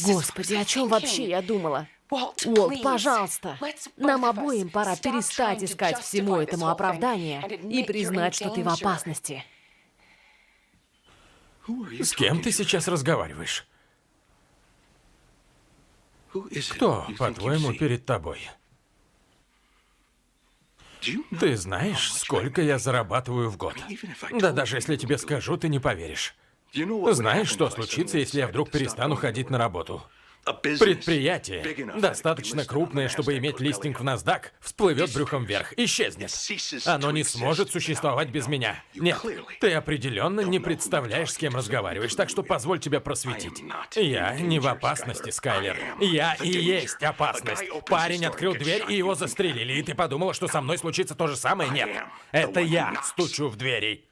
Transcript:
Господи, о чем вообще я думала? Уолт, пожалуйста, нам обоим пора перестать искать всему этому оправдание и признать, что ты в опасности. С кем ты сейчас разговариваешь? Кто, по-твоему, перед тобой? Ты знаешь, сколько я зарабатываю в год? Да даже если тебе скажу, ты не поверишь. Знаешь, что случится, если я вдруг перестану ходить на работу? Предприятие, достаточно крупное, чтобы иметь листинг в NASDAQ, всплывет брюхом вверх, исчезнет. Оно не сможет существовать без меня. Нет, ты определенно не представляешь, с кем разговариваешь, так что позволь тебя просветить. Я не в опасности, Скайлер. Я и есть опасность. Парень открыл дверь, и его застрелили, и ты подумала, что со мной случится то же самое? Нет, это я стучу в двери.